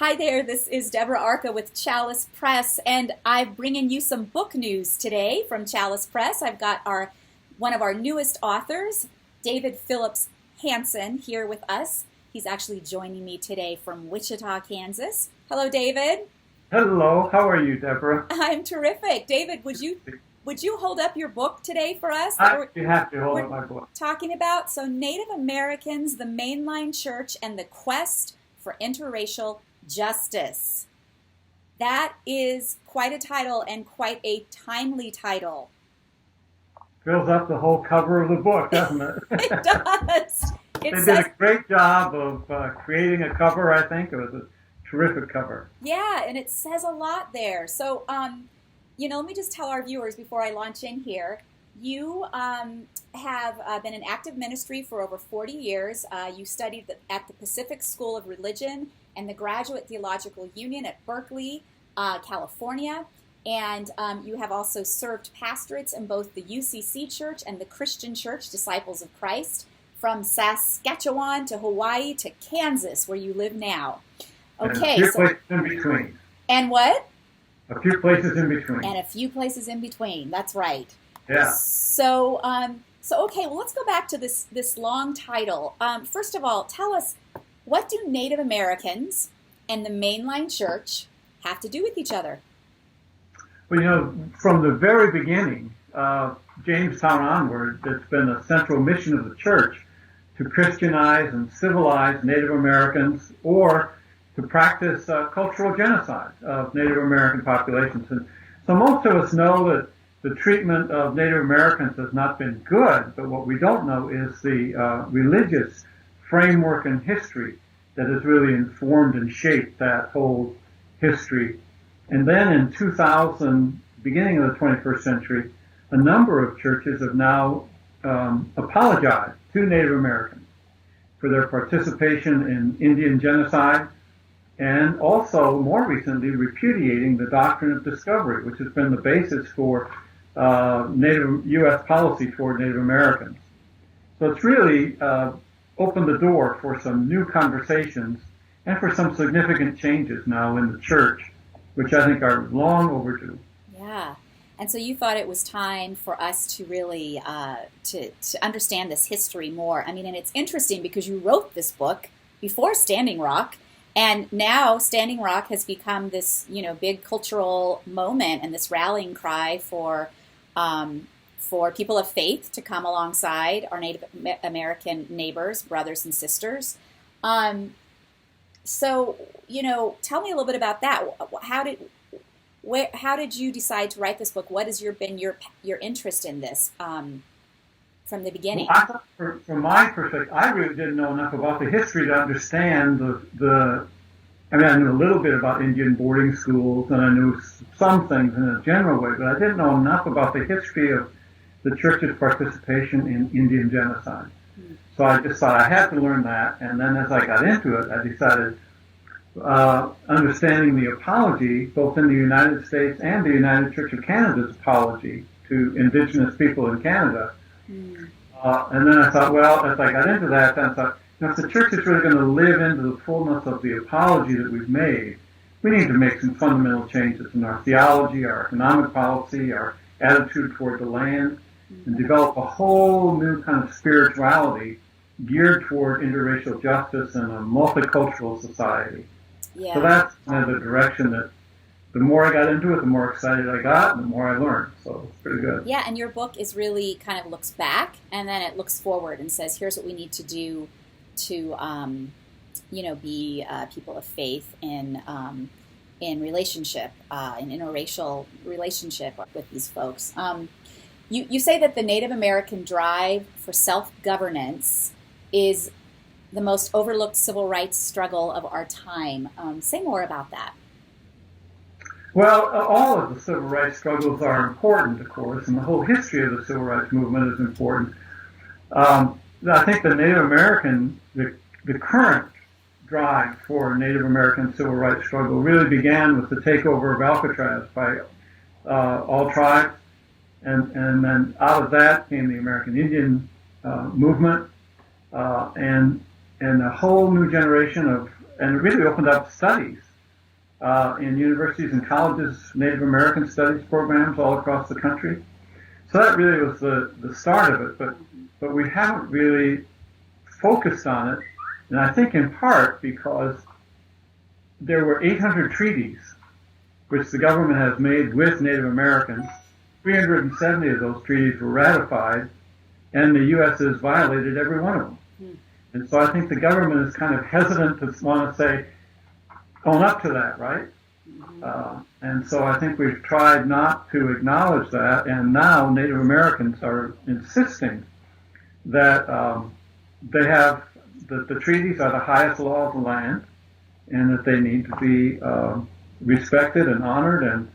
Hi there, this is Deborah Arca with Chalice Press, and I'm bringing you some book news today from Chalice Press. I've got one of our newest authors, David Phillips Hansen, here with us. He's actually joining me today from Wichita, Kansas. Hello, David. Hello, how are you, Deborah? I'm terrific. David, would you hold up your book today for us? I'd be happy to hold up my book. Talking about Native Americans, the Mainline Church, and the Quest for Interracial Justice. That is quite a title and quite a timely title. Fills up the whole cover of the book, doesn't it? It does. They did a great job of creating a cover, I think. It was a terrific cover. Yeah, and it says a lot there. So, let me just tell our viewers before I launch in here. You have been in active ministry for over 40 years. You studied at the Pacific School of Religion and the Graduate Theological Union at Berkeley, California. And you have also served pastorates in both the UCC Church and the Christian Church, Disciples of Christ, from Saskatchewan to Hawaii to Kansas, where you live now. Okay. And a few places in between. And what? A few places in between. And a few places in between. That's right. Yeah. So okay. Well, let's go back to this long title. First of all, tell us, what do Native Americans and the Mainline Church have to do with each other? Well, from the very beginning, Jamestown onward, it's been a central mission of the church to Christianize and civilize Native Americans, or to practice cultural genocide of Native American populations. And so most of us know that the treatment of Native Americans has not been good, but what we don't know is the religious framework and history that has really informed and shaped that whole history. And then in 2000, beginning of the 21st century, a number of churches have now apologized to Native Americans for their participation in Indian genocide, and also, more recently, repudiating the doctrine of discovery, which has been the basis for U.S. policy toward Native Americans. So it's really opened the door for some new conversations and for some significant changes now in the church, which I think are long overdue. Yeah. And so you thought it was time for us to really to understand this history more. I mean, and it's interesting because you wrote this book before Standing Rock, and now Standing Rock has become this, big cultural moment and this rallying cry for people of faith to come alongside our Native American neighbors, brothers and sisters. So, tell me a little bit about that. How did you decide to write this book? What has been your interest in this from the beginning? Well, I thought from my perspective, I really didn't know enough about the history to understand I knew a little bit about Indian boarding schools, and I knew some things in a general way, but I didn't know enough about the history of the church's participation in Indian genocide. Mm-hmm. So I just thought I had to learn that, and then as I got into it, I decided understanding the apology, both in the United States and the United Church of Canada's apology to Indigenous people in Canada. Mm. And then I thought, well, as I got into that, then I thought, if the church is really going to live into the fullness of the apology that we've made, we need to make some fundamental changes in our theology, our economic policy, our attitude toward the land, and develop a whole new kind of spirituality geared toward interracial justice and a multicultural society. Yeah. So that's kind of the direction that the more I got into it, the more excited I got, and the more I learned. So it's pretty good. Yeah, and your book is really kind of looks back, and then it looks forward and says, here's what we need to do to, be people of faith in relationship, in interracial relationship with these folks. You say that the Native American drive for self-governance is the most overlooked civil rights struggle of our time. Say more about that. Well, all of the civil rights struggles are important, of course, and the whole history of the civil rights movement is important. I think the Native American, the current drive for Native American civil rights struggle really began with the takeover of Alcatraz by all tribes, and then out of that came the American Indian movement, and a whole new generation of, and it really opened up studies in universities and colleges, Native American studies programs all across the country. So that really was the start of it, but we haven't really focused on it, and I think in part because there were 800 treaties which the government has made with Native Americans. 370 of those treaties were ratified, and the U.S. has violated every one of them. And so I think the government is kind of hesitant to want to say, own up to that, right? And so I think we've tried not to acknowledge that, and now Native Americans are insisting that they have that the treaties are the highest law of the land, and that they need to be respected and honored. And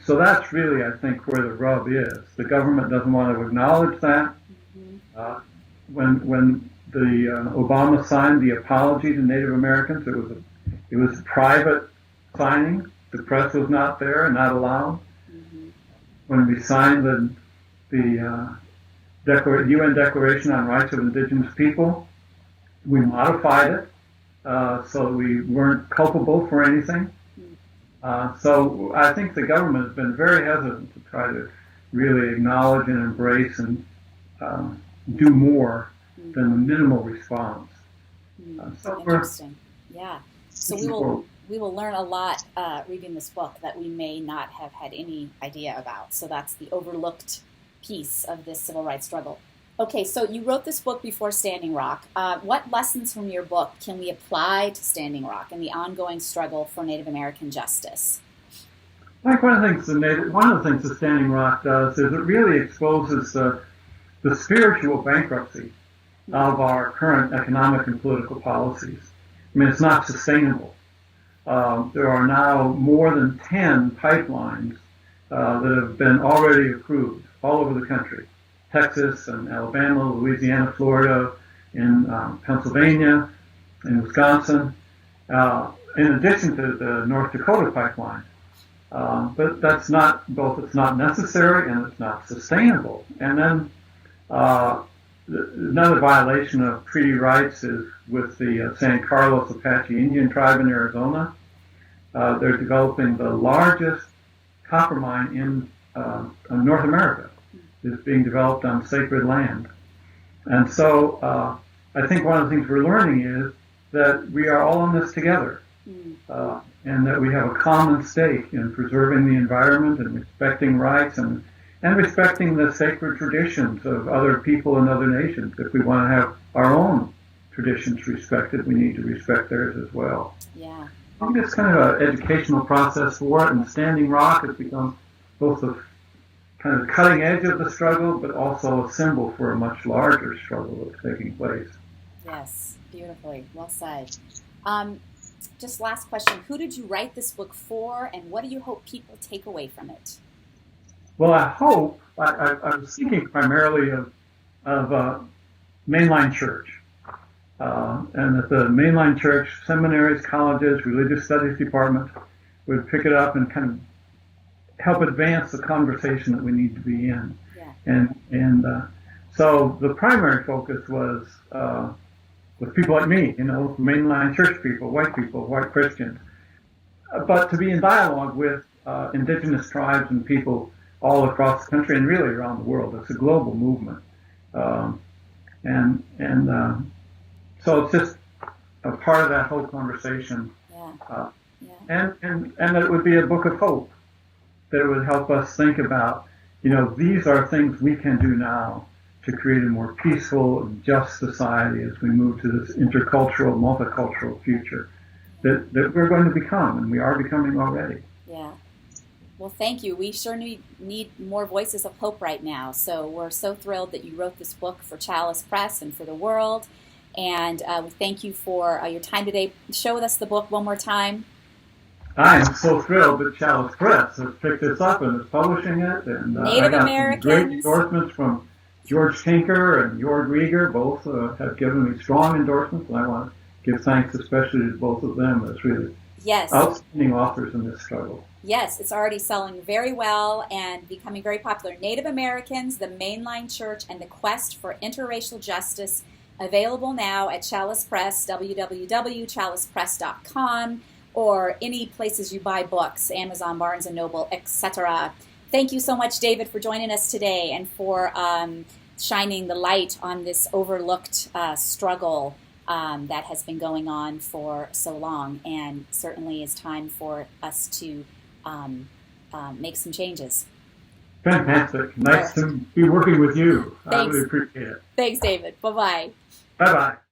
so that's really, I think, where the rub is. The government doesn't want to acknowledge that. When the Obama signed the apology to Native Americans, it was a private signing. The press was not there and not allowed. When we signed the UN Declaration on Rights of Indigenous People, we modified it so we weren't culpable for anything. So I think the government has been very hesitant to try to really acknowledge and embrace and do more than the minimal response. So interesting. Yeah. So we will learn a lot reading this book that we may not have had any idea about. So that's the overlooked piece of this civil rights struggle. Okay, so you wrote this book before Standing Rock. What lessons from your book can we apply to Standing Rock and the ongoing struggle for Native American justice? Like one of the things that Standing Rock does is it really exposes the spiritual bankruptcy of our current economic and political policies. I mean, it's not sustainable. There are now more than 10 pipelines that have been already approved all over the country. Texas and Alabama, Louisiana, Florida, in Pennsylvania, in Wisconsin, in addition to the North Dakota pipeline. But that's not, both it's not necessary and it's not sustainable. And then another violation of treaty rights is with the San Carlos Apache Indian tribe in Arizona. They're developing the largest copper mine in North America. Is being developed on sacred land. And so I think one of the things we're learning is that we are all in this together, and that we have a common stake in preserving the environment and respecting rights and respecting the sacred traditions of other people and other nations. If we want to have our own traditions respected, we need to respect theirs as well. Yeah. I think it's kind of an educational process for it, and Standing Rock has become both the kind of cutting edge of the struggle, but also a symbol for a much larger struggle that's taking place. Yes, beautifully. Well said. Just last question. Who did you write this book for, and what do you hope people take away from it? Well, I hope, I was thinking primarily of Mainline Church, and that the Mainline Church, seminaries, colleges, religious studies departments would pick it up and kind of help advance the conversation that we need to be in. Yeah. And so the primary focus was with people like me, mainline church people, white Christians, but to be in dialogue with indigenous tribes and people all across the country and really around the world. It's a global movement. So it's just a part of that whole conversation. Yeah. And that it would be a book of hope. That would help us think about, these are things we can do now to create a more peaceful and just society as we move to this intercultural, multicultural future that we're going to become, and we are becoming already. Yeah. Well, thank you. We sure need more voices of hope right now. So we're so thrilled that you wrote this book for Chalice Press and for the world. And we thank you for your time today. Share with us the book one more time. I am so thrilled that Chalice Press has picked this up and is publishing it. And Native I got Americans. Some great endorsements from George Tinker and Jord Rieger. Both have given me strong endorsements, and I want to give thanks especially to both of them as really outstanding authors in this struggle. Yes, it's already selling very well and becoming very popular. Native Americans, the Mainline Church, and the Quest for Interracial Justice, available now at Chalice Press, www.chalicepress.com. or any places you buy books, Amazon, Barnes & Noble, etc. Thank you so much, David, for joining us today and for shining the light on this overlooked struggle that has been going on for so long, and certainly is time for us to make some changes. Fantastic. Nice to be working with you. Thanks. I really appreciate it. Thanks, David. Bye-bye. Bye-bye.